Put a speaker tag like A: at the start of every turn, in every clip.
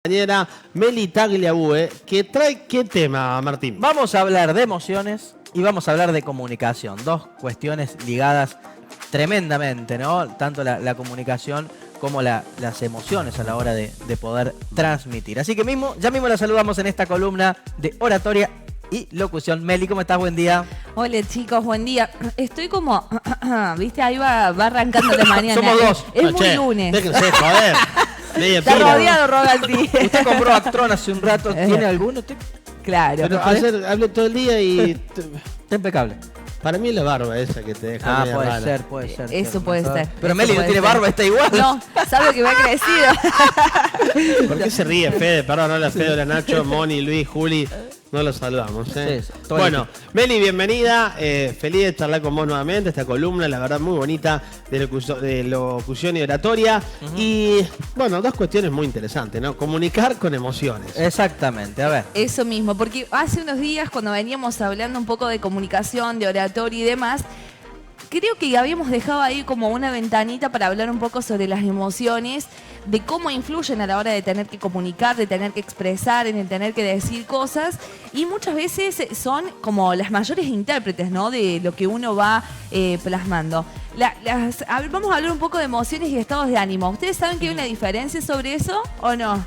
A: Compañera Meli Tagliabue, que trae ¿qué tema, Martín?
B: Vamos a hablar de emociones y vamos a hablar de comunicación. Dos cuestiones ligadas tremendamente, ¿no? Tanto la comunicación como las emociones a la hora de poder transmitir. Así que ya mismo la saludamos en esta columna de oratoria y locución. Meli, ¿cómo estás? Buen día.
C: Hola chicos, buen día. Estoy como, viste, ahí va arrancando de mañana.
B: Somos dos.
C: Es muy lunes.
A: Déjense joder.
C: Está rodeado, Rogalti.
B: Usted compró Actron hace un rato. ¿Tiene alguno?
C: Claro.
A: Pero ayer hablé todo el día y
B: Está impecable.
A: para mí es la barba esa que te deja media
B: puede
A: rara.
B: ser, puede ser.
C: Eso puede ser.
B: Pero
C: Eso
B: Meli no
C: puede
B: tiene
C: ser.
B: barba, está igual.
C: No, sabe que me ha crecido.
A: ¿Por qué se ríe Fede? Perdón, hola Fede, hola Nacho, Moni, Luis, Juli. No los saludamos, ¿eh?
B: Sí, todo
A: Bueno, Meli, bienvenida. Feliz de charlar con vos nuevamente. Esta columna, la verdad, muy bonita de locución y oratoria. Y, bueno, dos cuestiones muy interesantes, ¿no? Comunicar con emociones.
B: Exactamente, a ver.
C: Eso mismo, porque hace unos días cuando veníamos hablando un poco de comunicación, de oratoria y demás, creo que habíamos dejado ahí como una ventanita para hablar un poco sobre las emociones, de cómo influyen a la hora de tener que comunicar, de tener que expresar, en el tener que decir cosas, y muchas veces son como las mayores intérpretes, ¿no? De lo que uno va plasmando. A ver, vamos a hablar un poco de emociones y estados de ánimo. ¿Ustedes saben que hay una diferencia sobre eso o no?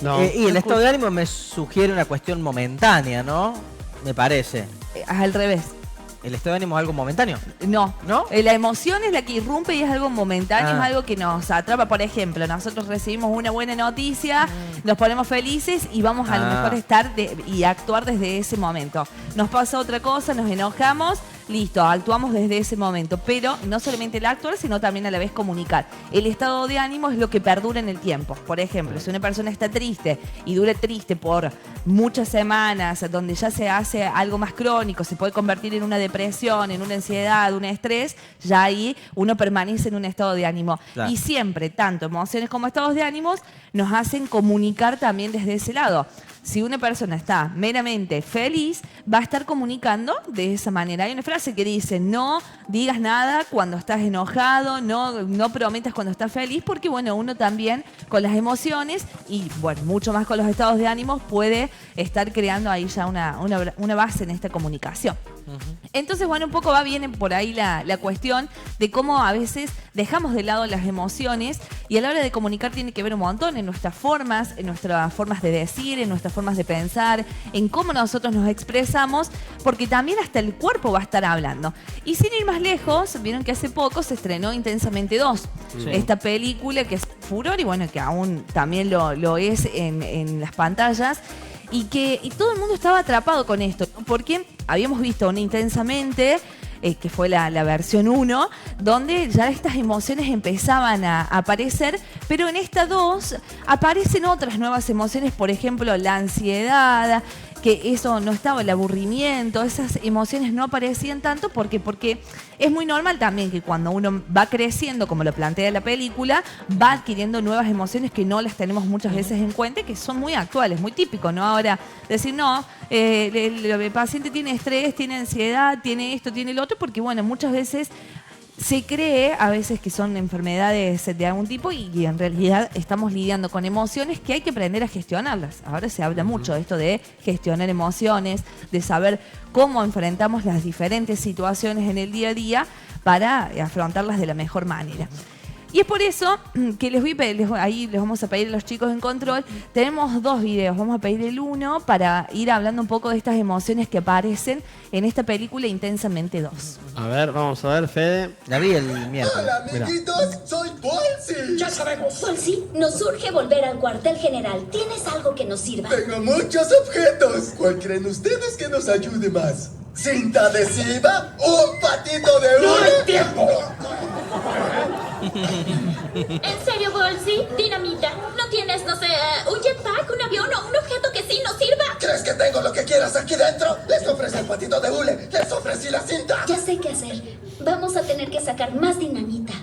A: No.
B: Y el estado de ánimo me sugiere una cuestión momentánea, ¿no? Me parece.
C: Al revés.
B: ¿El estado de ánimo es algo momentáneo?
C: No,
B: ¿No?
C: La emoción es la que irrumpe y es algo momentáneo,
B: Ah.
C: es algo que nos atrapa. Por ejemplo, nosotros recibimos una buena noticia, nos ponemos felices y vamos a lo mejor estar y actuar desde ese momento. Nos pasa otra cosa, nos enojamos, listo, actuamos desde ese momento. Pero no solamente el actuar, sino también a la vez comunicar. El estado de ánimo es lo que perdura en el tiempo. Por ejemplo, si una persona está triste y dura triste por muchas semanas, donde ya se hace algo más crónico, se puede convertir en una depresión, en una ansiedad, un estrés, ya ahí uno permanece en un estado de ánimo.
B: Claro.
C: Y siempre, tanto emociones como estados de ánimos, nos hacen comunicar también desde ese lado. Si una persona está meramente feliz, va a estar comunicando de esa manera. Hay una frase que dice, no digas nada cuando estás enojado, no prometas cuando estás feliz, porque bueno, uno también con las emociones y bueno, mucho más con los estados de ánimo puede estar creando ahí ya una base en esta comunicación. Entonces, bueno, un poco viene por ahí la cuestión de cómo a veces dejamos de lado las emociones y a la hora de comunicar tiene que ver un montón en nuestras formas de decir, en nuestras formas de pensar, en cómo nosotros nos expresamos, porque también hasta el cuerpo va a estar hablando. Y sin ir más lejos, vieron que hace poco se estrenó Intensamente 2, esta película que es furor y bueno, que aún también lo es en las pantallas. Y todo el mundo estaba atrapado con esto, ¿no? Porque habíamos visto una Intensamente, que fue la versión 1, donde ya estas emociones empezaban a aparecer, pero en esta 2 aparecen otras nuevas emociones, por ejemplo, la ansiedad, que eso no estaba, el aburrimiento, esas emociones no aparecían tanto porque es muy normal también que cuando uno va creciendo, como lo plantea la película, va adquiriendo nuevas emociones que no las tenemos muchas veces en cuenta, que son muy actuales, muy típico, ¿no? Ahora, decir, no, el paciente tiene estrés, tiene ansiedad, tiene esto, tiene el otro, porque bueno, muchas veces se cree a veces que son enfermedades de algún tipo y en realidad estamos lidiando con emociones que hay que aprender a gestionarlas. Ahora se habla mucho de esto de gestionar emociones, de saber cómo enfrentamos las diferentes situaciones en el día a día para afrontarlas de la mejor manera. Y es por eso que ahí les vamos a pedir a los chicos en control. Tenemos dos videos, vamos a pedir el uno para ir hablando un poco de estas emociones que aparecen en esta película Intensamente 2.
A: A ver, vamos a ver, Fede.
B: La vi el miércoles.
D: Hola, amiguitos, soy Bolsi.
E: Ya sabemos. Bolsi, nos urge volver al cuartel general. ¿Tienes algo que nos sirva?
D: Tengo muchos objetos. ¿Cuál creen ustedes que nos ayude más? ¿Cinta adhesiva? ¿Un patito de hule? ¡No hay tiempo!
E: ¿En serio, Bolsi? Dinamita. ¿No tienes, no sé, un jetpack, un avión o un objeto que sí nos sirva?
D: ¿Crees que tengo lo que quieras aquí dentro? Les ofrecí el patito de hule. Les ofrecí la cinta.
E: Ya sé qué hacer. Vamos a tener que sacar más dinamita.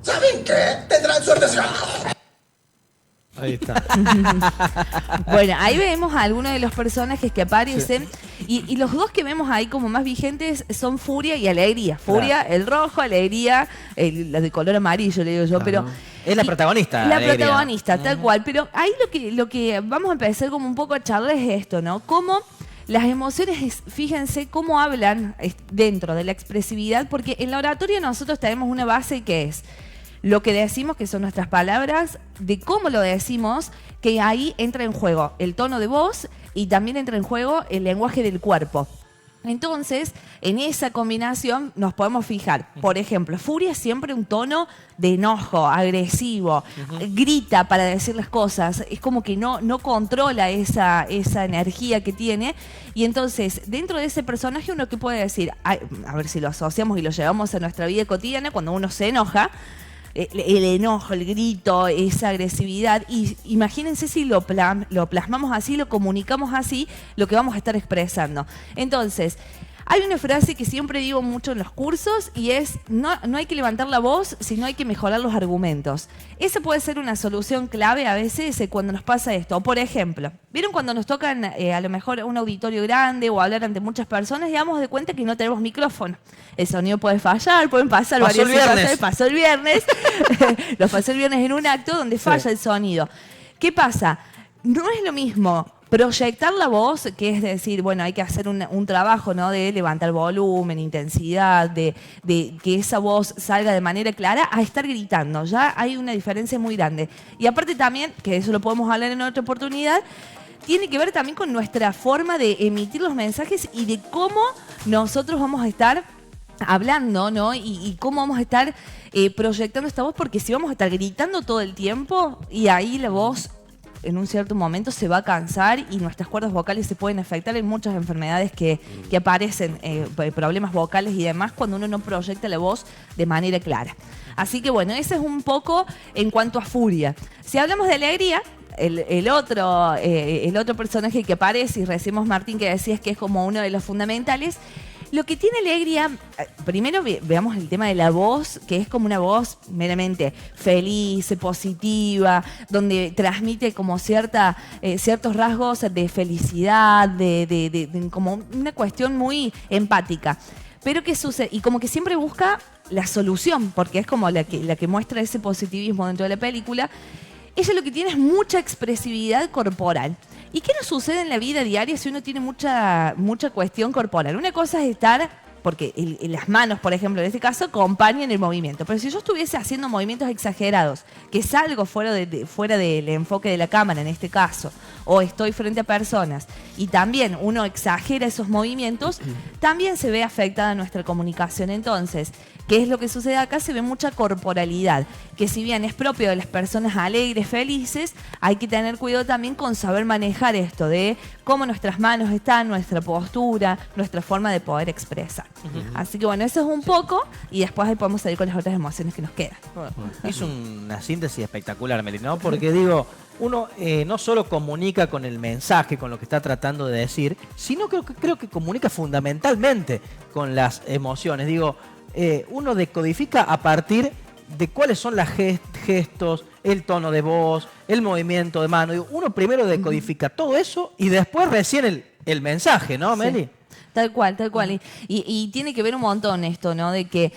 D: ¿Saben qué? Tendrán suerte.
A: Ahí está.
C: Bueno, ahí vemos a algunos de los personajes que aparecen y los dos que vemos ahí como más vigentes son Furia y Alegría. Furia, el rojo, Alegría, la de color amarillo, le digo yo, pero
B: Es la protagonista.
C: La
B: Alegría.
C: protagonista, tal cual. Pero ahí lo que vamos a empezar como un poco a charlar es esto, ¿no? Cómo las emociones, fíjense cómo hablan dentro de la expresividad, porque en la oratoria nosotros tenemos una base que es lo que decimos, que son nuestras palabras, de cómo lo decimos, que ahí entra en juego el tono de voz y también entra en juego el lenguaje del cuerpo. Entonces, en esa combinación nos podemos fijar. Por ejemplo, furia es siempre un tono de enojo, agresivo, grita para decir las cosas, es como que no controla esa energía que tiene. Y entonces, dentro de ese personaje, uno que puede decir, a ver si lo asociamos y lo llevamos a nuestra vida cotidiana, cuando uno se enoja, el enojo, el grito, esa agresividad, y imagínense si lo plasmamos así, lo comunicamos así, lo que vamos a estar expresando. Entonces, hay una frase que siempre digo mucho en los cursos y es, no hay que levantar la voz, sino hay que mejorar los argumentos. Esa puede ser una solución clave a veces cuando nos pasa esto. O por ejemplo, ¿vieron cuando nos tocan a lo mejor un auditorio grande o hablar ante muchas personas y damos de cuenta que no tenemos micrófono? El sonido puede fallar, pueden pasar
B: Pasó
C: varias
B: el viernes.
C: situaciones. Pasó el viernes. Lo pasó el viernes en un acto donde falla el sonido. ¿Qué pasa? No es lo mismo proyectar la voz, que es decir, bueno, hay que hacer un trabajo, ¿no? De levantar volumen, intensidad, de que esa voz salga de manera clara, a estar gritando. Ya hay una diferencia muy grande. Y aparte también, que eso lo podemos hablar en otra oportunidad, tiene que ver también con nuestra forma de emitir los mensajes y de cómo nosotros vamos a estar hablando, ¿no? Y cómo vamos a estar proyectando esta voz, porque si vamos a estar gritando todo el tiempo y ahí la voz en un cierto momento se va a cansar y nuestras cuerdas vocales se pueden afectar. Hay muchas enfermedades que aparecen, problemas vocales y demás, cuando uno no proyecta la voz de manera clara. Así que bueno, ese es un poco en cuanto a furia. Si hablamos de alegría, el otro personaje que aparece, y recibimos Martín que decías que es como uno de los fundamentales. Lo que tiene alegría, primero veamos el tema de la voz, que es como una voz meramente feliz, positiva, donde transmite como ciertos rasgos de felicidad, de como una cuestión muy empática. Pero ¿qué sucede? Y como que siempre busca la solución, porque es como la que muestra ese positivismo dentro de la película. Ella lo que tiene es mucha expresividad corporal. ¿Y qué nos sucede en la vida diaria si uno tiene mucha cuestión corporal? Una cosa es estar, porque las manos, por ejemplo, en este caso, acompañan el movimiento. Pero si yo estuviese haciendo movimientos exagerados, que salgo fuera del enfoque de la cámara en este caso, o estoy frente a personas, y también uno exagera esos movimientos, también se ve afectada nuestra comunicación. Entonces, ¿qué es lo que sucede acá? Se ve mucha corporalidad, que si bien es propio de las personas alegres, felices, hay que tener cuidado también con saber manejar esto de cómo nuestras manos están, nuestra postura, nuestra forma de poder expresar. Así que bueno, eso es un poco, y después ahí podemos salir con las otras emociones que nos quedan.
B: Hizo una síntesis espectacular, Meli, ¿no? Porque digo, uno no solo comunica con el mensaje, con lo que está tratando de decir, sino creo que comunica fundamentalmente con las emociones. Digo, uno decodifica a partir de cuáles son los gestos, el tono de voz, el movimiento de mano. Digo, uno primero decodifica todo eso y después recién el mensaje, ¿no, Meli?
C: Sí. Tal cual, tal cual. Y tiene que ver un montón esto, ¿no? De que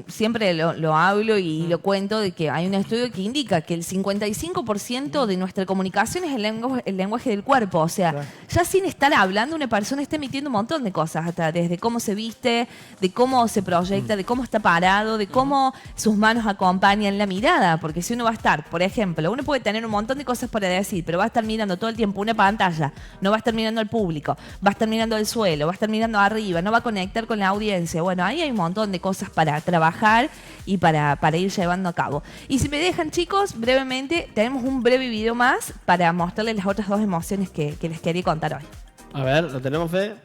C: siempre lo hablo y lo cuento, de que hay un estudio que indica que el 55% de nuestra comunicación es el lenguaje del cuerpo. O sea, claro, ya sin estar hablando, una persona está emitiendo un montón de cosas, hasta desde cómo se viste, de cómo se proyecta, de cómo está parado, de cómo sus manos acompañan la mirada. Porque si uno va a estar, por ejemplo, uno puede tener un montón de cosas para decir, pero va a estar mirando todo el tiempo una pantalla, no va a estar mirando al público, va a estar mirando al suelo, va a estar mirando arriba, no va a conectar con la audiencia. Bueno, ahí hay un montón de cosas para trabajar y para ir llevando a cabo. Y si me dejan, chicos, brevemente, tenemos un breve video más para mostrarles las otras dos emociones que les quería contar hoy.
A: A ver, ¿lo tenemos, Fe?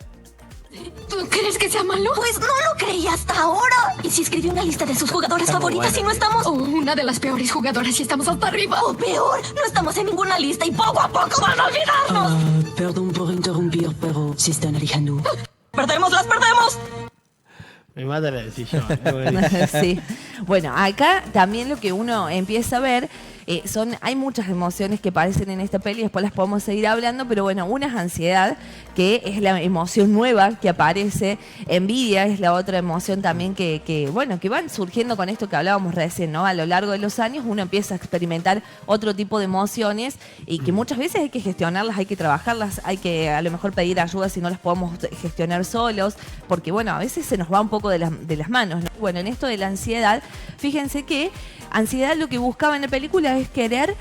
F: ¿Tú crees que sea malo? Pues no lo creí hasta ahora. ¿Y si escribí una lista de sus jugadoras favoritas y no estamos?
G: Oh, una de las peores jugadoras y estamos hasta arriba.
F: O peor, no estamos en ninguna lista y poco a poco van a olvidarnos.
H: Perdón por interrumpir, pero se están alejando.
F: ¡Perdemos, las perdemos!
A: Me mata la decisión.
C: Sí. Bueno, acá también lo que uno empieza a ver hay muchas emociones que aparecen en esta peli, después las podemos seguir hablando, pero bueno, una es ansiedad, que es la emoción nueva que aparece, envidia es la otra emoción también que van surgiendo con esto que hablábamos recién, ¿no? A lo largo de los años uno empieza a experimentar otro tipo de emociones y que muchas veces hay que gestionarlas, hay que trabajarlas, hay que a lo mejor pedir ayuda si no las podemos gestionar solos, porque bueno, a veces se nos va un poco de las manos, ¿no? Bueno, en esto de la ansiedad, fíjense que ansiedad lo que buscaba en la película es querer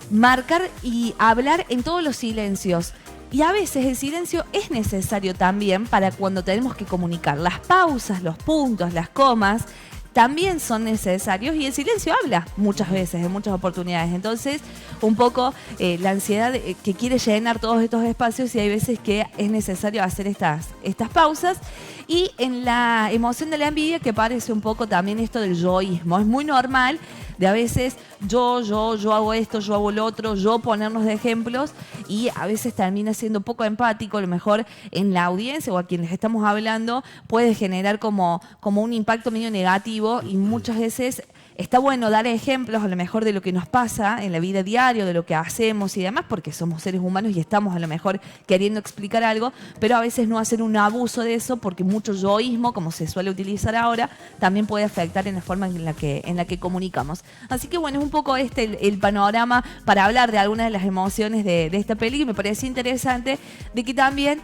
C: marcar y hablar en todos los silencios. Y a veces el silencio es necesario también para cuando tenemos que comunicar. Las pausas, los puntos, las comas también son necesarios y el silencio habla muchas veces, en muchas oportunidades. Entonces, un poco la ansiedad que quiere llenar todos estos espacios y hay veces que es necesario hacer estas pausas. Y en la emoción de la envidia que aparece un poco también esto del yoísmo. Es muy normal de a veces yo hago esto, yo hago lo otro, yo ponernos de ejemplos y a veces termina siendo poco empático, a lo mejor en la audiencia o a quienes estamos hablando puede generar como un impacto medio negativo y muchas veces está bueno dar ejemplos a lo mejor de lo que nos pasa en la vida diaria, de lo que hacemos y demás, porque somos seres humanos y estamos a lo mejor queriendo explicar algo, pero a veces no hacer un abuso de eso porque mucho yoísmo, como se suele utilizar ahora, también puede afectar en la forma en la que comunicamos. Así que bueno, es un poco el panorama para hablar de algunas de las emociones de esta peli y me parece interesante de que también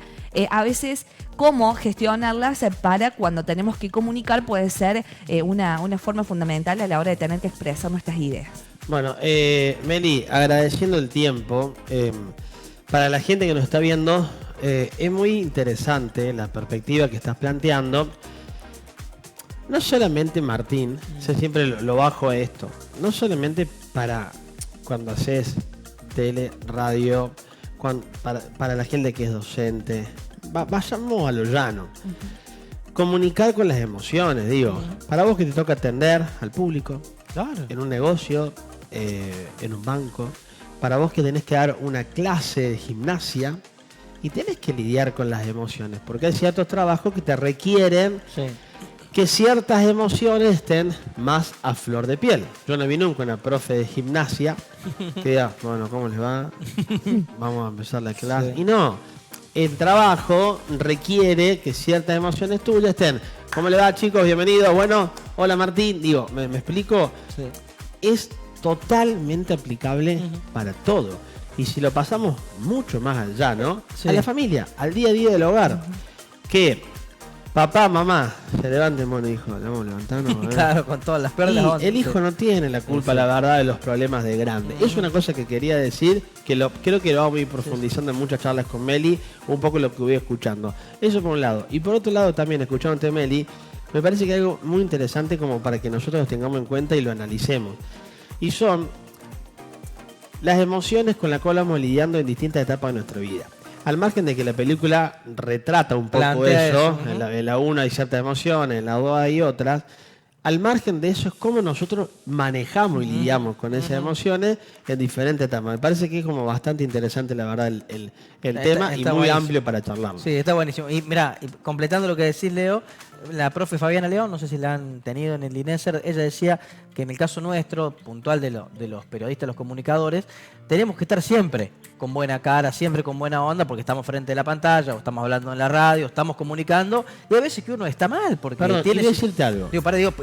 C: a veces cómo gestionarlas para cuando tenemos que comunicar puede ser una forma fundamental a la hora de tener que expresar nuestras ideas.
A: Bueno, Meli, agradeciendo el tiempo, para la gente que nos está viendo, es muy interesante la perspectiva que estás planteando. No solamente, Martín, yo siempre lo bajo a esto, no solamente para cuando haces tele, radio, para la gente que es docente, vayamos a lo llano. Comunicar con las emociones, digo, para vos que te toca atender al público,
B: Claro.
A: en un negocio, en un banco, para vos que tenés que dar una clase de gimnasia y tenés que lidiar con las emociones, porque hay ciertos trabajos que te requieren
B: Sí.
A: que ciertas emociones estén más a flor de piel. Yo no vi nunca una profe de gimnasia que diga, bueno, ¿cómo les va? Vamos a empezar la clase.
B: Sí.
A: Y no, el trabajo requiere que ciertas emociones tuyas estén. ¿Cómo le va, chicos? Bienvenidos. Bueno, hola, Martín. Digo, ¿me explico?
B: Sí.
A: Es totalmente aplicable para todo. Y si lo pasamos mucho más allá, ¿no?
B: Sí.
A: A la familia, al día a día del hogar. Que papá, mamá, se levanten, bueno, hijo, le vamos a levantarnos. ¿eh?
B: Claro, con todas las perlas.
A: Y el hijo no tiene la culpa, la verdad, de los problemas de grande. Es una cosa que quería decir, que creo que lo vamos a ir profundizando en muchas charlas con Meli, un poco lo que voy escuchando. Eso por un lado. Y por otro lado también, escuchándote, Meli, me parece que hay algo muy interesante como para que nosotros lo tengamos en cuenta y lo analicemos. Y son las emociones con las cuales vamos lidiando en distintas etapas de nuestra vida. Al margen de que la película retrata un poco
B: Plantea
A: eso,
B: eso,
A: en la 1 hay ciertas emociones, en la 2 hay otras, al margen de eso es cómo nosotros manejamos y lidiamos con esas emociones en diferentes etapas. Me parece que es como bastante interesante, la verdad, el tema y muy
B: buenísimo.
A: amplio para charlarlo.
B: Sí, está buenísimo. Y mira, completando lo que decís, Leo, la profe Fabiana León, no sé si la han tenido en el INESER, ella decía que en el caso nuestro, puntual de los periodistas, los comunicadores, tenemos que estar siempre con buena cara, siempre con buena onda, porque estamos frente a la pantalla, o estamos hablando en la radio, estamos comunicando, y a veces que uno está mal, porque
A: Perdón,
B: tiene...
A: quiero decirte algo.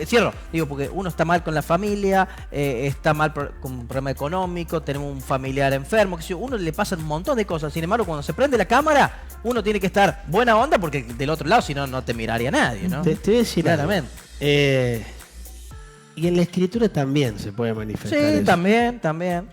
B: Cierro, porque uno está mal con la familia, está mal con un problema económico, tenemos un familiar enfermo, que si uno le pasan un montón de cosas, sin embargo, cuando se prende la cámara, uno tiene que estar buena onda, porque del otro lado, si no, no te miraría nadie, ¿no?
A: Te voy a decir algo.
B: Claramente.
A: Y en la escritura también se puede manifestar
B: Sí,
A: eso.
B: también.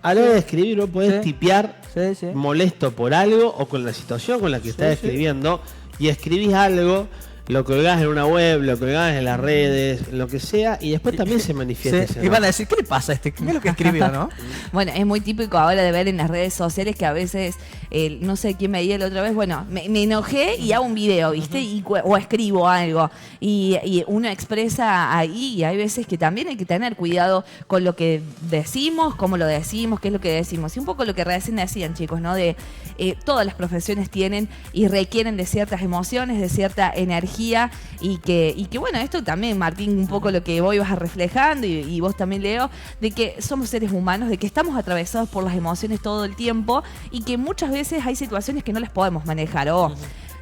A: A la hora de escribir vos podés
B: Sí.
A: tipear
B: Sí.
A: molesto por algo o con la situación con la que estás
B: sí.
A: escribiendo y escribís algo, lo colgás en una web, lo colgás en las redes, lo que sea, y después también se manifiesta ese
B: Y van a
A: enojo.
B: decir, ¿qué le pasa a este? ¿Qué es lo que escribió, no?
C: Bueno, es muy típico ahora de ver en las redes sociales que a veces, no sé quién me veía la otra vez, bueno, me enojé y hago un video, ¿viste? O escribo algo. Y uno expresa ahí y hay veces que también hay que tener cuidado con lo que decimos, cómo lo decimos, qué es lo que decimos. Y un poco lo que recién decían, chicos, ¿no? De todas las profesiones tienen y requieren de ciertas emociones, de cierta energía energía y que bueno, esto también, Martín, un poco lo que vos ibas reflejando y vos también, Leo, de que somos seres humanos, de que estamos atravesados por las emociones todo el tiempo y que muchas veces hay situaciones que no las podemos manejar.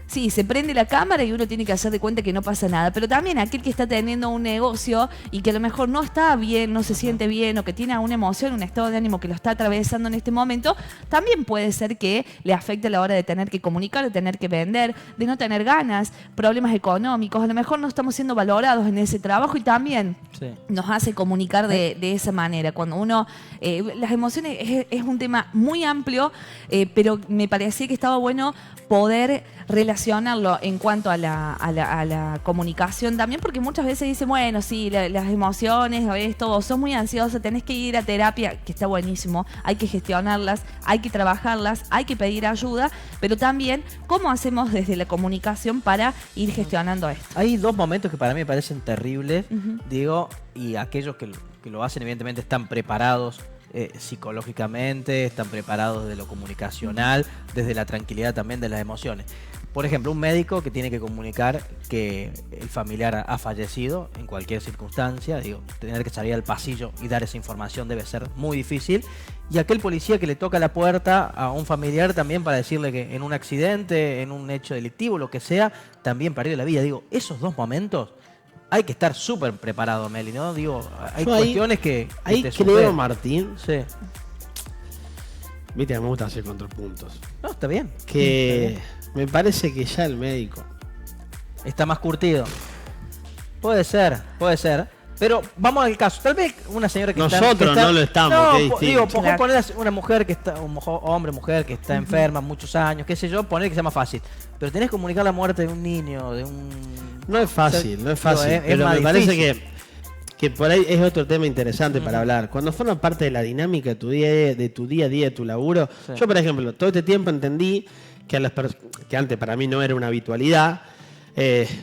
C: Sí, se prende la cámara y uno tiene que hacer de cuenta que no pasa nada. Pero también aquel que está teniendo un negocio y que a lo mejor no está bien, no se siente bien o que tiene una emoción, un estado de ánimo que lo está atravesando en este momento, también puede ser que le afecte a la hora de tener que comunicar, de tener que vender, de no tener ganas, problemas económicos. A lo mejor no estamos siendo valorados en ese trabajo y también nos hace comunicar de esa manera. Cuando uno... las emociones es un tema muy amplio, pero me parecía que estaba bueno poder relacionarlo en cuanto a la comunicación también, porque muchas veces dicen, bueno, sí, las emociones, esto, sos muy ansiosa, tenés que ir a terapia, que está buenísimo, hay que gestionarlas, hay que trabajarlas, hay que pedir ayuda, pero también, ¿cómo hacemos desde la comunicación para ir gestionando esto?
B: Hay dos momentos que para mí me parecen terribles, digo, y aquellos que lo hacen evidentemente están preparados psicológicamente, están preparados de lo comunicacional, desde la tranquilidad también de las emociones. Por ejemplo, un médico que tiene que comunicar que el familiar ha fallecido en cualquier circunstancia, digo, tener que salir al pasillo y dar esa información debe ser muy difícil. Y aquel policía que le toca la puerta a un familiar también para decirle que en un accidente, en un hecho delictivo, lo que sea, también perdió la vida. Digo, esos dos momentos hay que estar súper preparado, Meli, ¿no? Digo, hay cuestiones que
A: ahí
B: te
A: creo,
B: superan.
A: Martín.
B: Sí.
A: Viste, me gusta hacer contrapuntos.
B: No, está bien.
A: Que me parece que ya el médico
B: está más curtido. Puede ser. Pero vamos al caso. Tal vez una señora que
A: nosotros no lo estamos.
B: No,
A: que es
B: digo,
A: distinto.
B: poner una mujer que está, hombre, mujer que está enferma muchos años, qué sé yo, poner que sea más fácil. Pero tenés que comunicar la muerte de un niño, de un...
A: No es fácil, no es fácil.
B: Digo,
A: pero
B: más
A: me parece
B: difícil.
A: que por ahí es otro tema interesante para hablar. Cuando forma parte de la dinámica de tu día a día, de tu laburo.
B: Sí.
A: Yo, por ejemplo, todo este tiempo entendí que que antes para mí no era una habitualidad.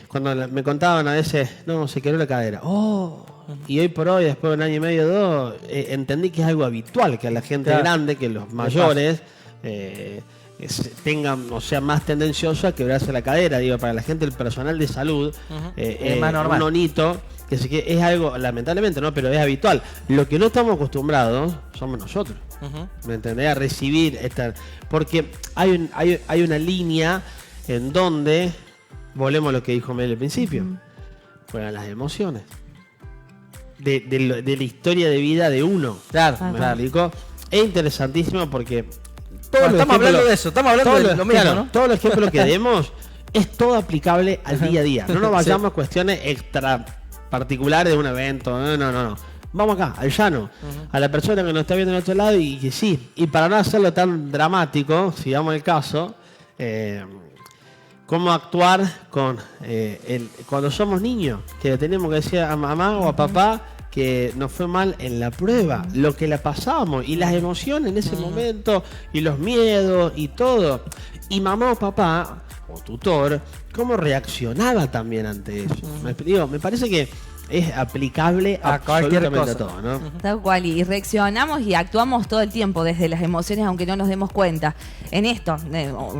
A: Cuando me contaban a veces, no, se quebró la cadera. Y hoy por hoy, después de un año y medio, dos, entendí que es algo habitual, que a la gente grande, que los mayores tengan, o sea, más tendencioso a quebrarse la cadera. Digo, para la gente, el personal de salud,
B: es más normal.
A: un onito, que es algo, lamentablemente, ¿no? Pero es habitual. Lo que no estamos acostumbrados somos nosotros. ¿Me entendés? A recibir esta... Porque hay una línea en donde, volvemos a lo que dijo Mel al principio, fueron las emociones. De la historia de vida de uno.
B: Claro.
A: explico? Es interesantísimo porque...
B: Estamos hablando de eso, estamos hablando de lo mismo,
A: claro,
B: ¿no?
A: Todos los ejemplos que demos es todo aplicable al día a día. No nos vayamos a cuestiones extra particulares de un evento. No. Vamos acá, al llano. A la persona que nos está viendo en otro lado y que sí. Y para no hacerlo tan dramático, si damos el caso, cómo actuar con cuando somos niños, que le tenemos que decir a mamá o a papá que nos fue mal en la prueba, lo que la pasamos y las emociones en ese momento y los miedos y todo. Y mamá o papá o tutor, cómo reaccionaba también ante eso. Me parece que es aplicable
B: a cualquier
A: absolutamente
B: cosa.
A: a todo, ¿no?
C: Tal cual, y reaccionamos y actuamos todo el tiempo desde las emociones, aunque no nos demos cuenta. En esto,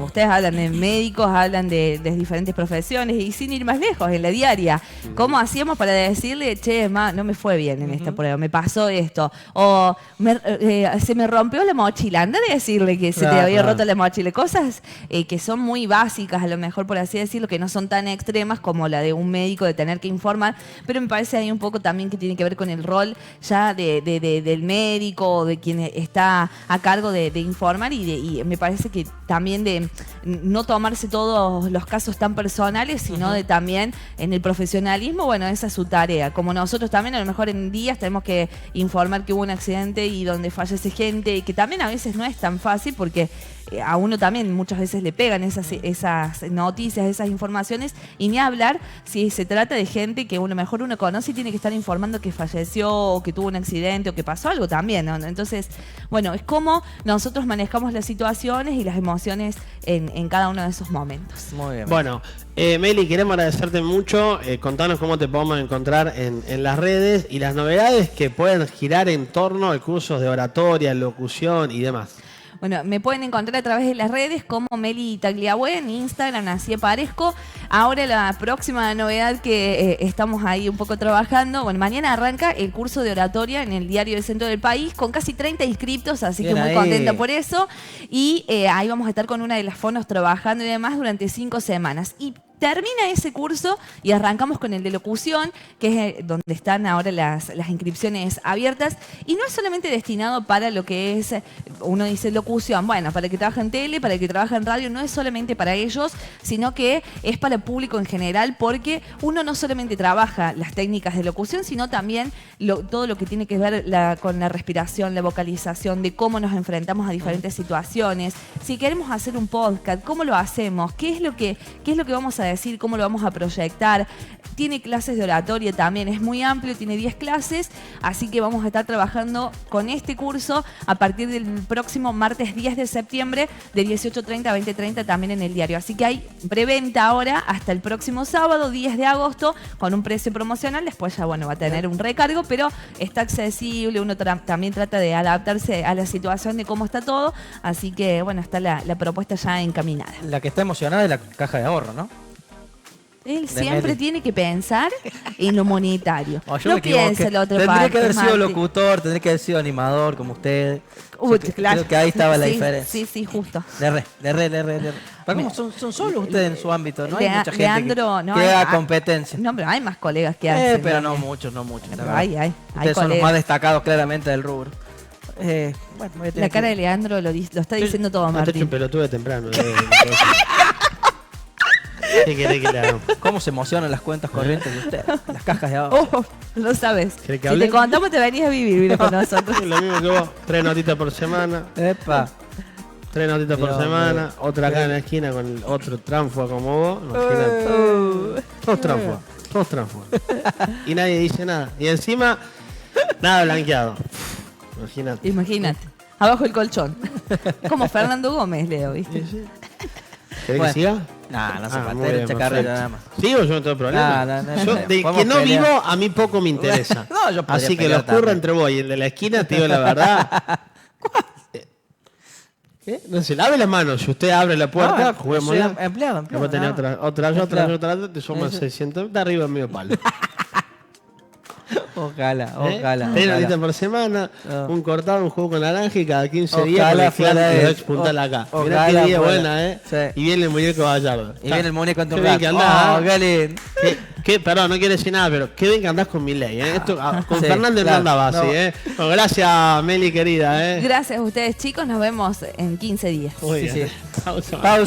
C: ustedes hablan de médicos, hablan de diferentes profesiones, y sin ir más lejos, en la diaria. ¿Cómo hacíamos para decirle, che, no me fue bien en esta prueba, me pasó esto? O se me rompió la mochila. Anda a decirle que se te había roto la mochila. Cosas que son muy básicas, a lo mejor por así decirlo, que no son tan extremas como la de un médico de tener que informar, pero me parece ahí un poco también que tiene que ver con el rol ya del médico o de quien está a cargo de informar y me parece que también de no tomarse todos los casos tan personales, sino de también en el profesionalismo, bueno, esa es su tarea. Como nosotros también a lo mejor en días tenemos que informar que hubo un accidente y donde fallece gente, y que también a veces no es tan fácil porque a uno también muchas veces le pegan esas noticias, esas informaciones, y ni hablar si se trata de gente que mejor uno conoce y tiene que estar informando que falleció o que tuvo un accidente o que pasó algo también, ¿no? Entonces, bueno, es como nosotros manejamos las situaciones y las emociones en cada uno de esos momentos.
B: Muy bien.
A: Bueno, Meli, queremos agradecerte mucho. Contanos cómo te podemos encontrar en las redes y las novedades que pueden girar en torno a cursos de oratoria, locución y demás.
C: Bueno, me pueden encontrar a través de las redes como Meli Tagliabue en Instagram, así aparezco. Ahora la próxima novedad que estamos ahí un poco trabajando, bueno, mañana arranca el curso de oratoria en el Diario del Centro del País con casi 30 inscriptos, así
B: Bien
C: que muy
B: ahí.
C: contenta por eso. Y ahí vamos a estar con una de las fonos trabajando y demás durante 5 semanas. Y termina ese curso y arrancamos con el de locución, que es donde están ahora las inscripciones abiertas. Y no es solamente destinado para lo que es, uno dice locución, bueno, para el que trabaja en tele, para el que trabaja en radio, no es solamente para ellos, sino que es para el público en general, porque uno no solamente trabaja las técnicas de locución, sino también todo lo que tiene que ver con la respiración, la vocalización, de cómo nos enfrentamos a diferentes situaciones. Si queremos hacer un podcast, ¿cómo lo hacemos? ¿Qué es lo que vamos a decir? ¿Cómo lo vamos a proyectar? Tiene clases de oratoria también, es muy amplio, tiene 10 clases, así que vamos a estar trabajando con este curso a partir del próximo martes 10 de septiembre de 18:30 a 20:30 también en el diario. Así que hay preventa ahora hasta el próximo sábado 10 de agosto con un precio promocional, después ya bueno va a tener un recargo, pero está accesible, uno también trata de adaptarse a la situación de cómo está todo, así que bueno, está la propuesta ya encaminada.
B: La que está emocionada es la caja de ahorro, ¿no?
C: Él
B: De
C: siempre
B: Meli.
C: tiene que pensar en lo monetario.
B: Oh, yo
C: No
B: me equivoqué.
C: piensa en la otra
B: Tendría
C: parte.
B: que haber sido
C: Marti.
B: locutor, tendría que haber sido animador como usted.
C: Uy,
B: Yo
C: claro.
B: Creo que ahí estaba la
C: Sí,
B: diferencia.
C: Sí, justo.
B: Le erré. Pero ¿cómo son solos ustedes en su ámbito? No hay mucha gente
C: Leandro,
B: que
C: hay-
B: haga competencia.
C: No, pero hay más colegas que hacen.
B: Pero
C: también.
B: no muchos. la
C: Pero
B: verdad.
C: hay
B: Ustedes son los
C: colegas.
B: más destacados claramente del rubro. Bueno, voy a tener
C: La cara
B: que-
C: de Leandro lo está diciendo todo,
A: No te echo
C: Martín.
A: un pelotudo de temprano. ¿Qué querés que le haga?
B: ¿Cómo se emocionan las cuentas corrientes de ustedes? Las cajas de ahorro.
C: Oh, lo sabes.
A: ¿Querés que
C: Si
A: hable?
C: te contamos te venías a vivir, mira, con nosotros.
A: Es lo mismo que vos. 3 notitas por semana.
B: Epa.
A: 3 notitas por
B: Dios
A: semana.
B: mío.
A: Otra acá en la esquina con el otro tránfuga como vos. Imagínate. Todos tránfugas. Y nadie dice nada. Y encima, nada blanqueado. Imagínate.
C: Imagínate. Abajo el colchón. Como Fernando Gómez, Leo, ¿viste?
A: ¿Querés
B: Bueno.
A: que siga?
B: No se
A: Ah,
B: falta,
A: muy
B: era
A: bien,
B: esta carrera
A: perfecto.
B: nada más.
A: ¿Sigo? Yo no tengo problema.
B: No,
A: Yo, de
B: podemos
A: que no
B: pelear.
A: vivo, a mí poco me interesa.
B: No, yo podría
A: Así que
B: pelear
A: lo ocurre
B: también.
A: entre vos y el de la esquina, te digo la verdad. ¿Qué? No se lave las manos. Si usted abre la puerta,
B: No,
A: juguemos.
B: soy empleado.
A: Después tenés
B: nada más.
A: otra, te suman
B: Sí.
A: 600. De arriba medio palo.
B: Ojalá.
A: 3 horitas por semana,
B: Ah.
A: un cortado, un jugo con naranja y cada 15
B: Ojalá
A: días con el
B: fuera
A: clan de
B: eso.
A: Ex Puntal acá. Mirá
B: Ojalá
A: qué idea
B: fuera.
A: buena,
B: Sí.
A: Y viene el muñeco Gallardo.
B: Y viene el muñeco entre un
A: Qué bien que
B: rato.
A: andás,
B: Oh, qué lindo.
A: Perdón, no quiero decir nada, pero qué bien que andás con Milei, Esto, con
B: Sí,
A: Fernández
B: claro.
A: no andaba así,
B: No.
A: Bueno, gracias, Meli, querida,
C: Gracias a ustedes, chicos. Nos vemos en 15 días.
A: Muy
B: Sí,
A: bien.
B: sí.
A: Pausa.
B: Pausa.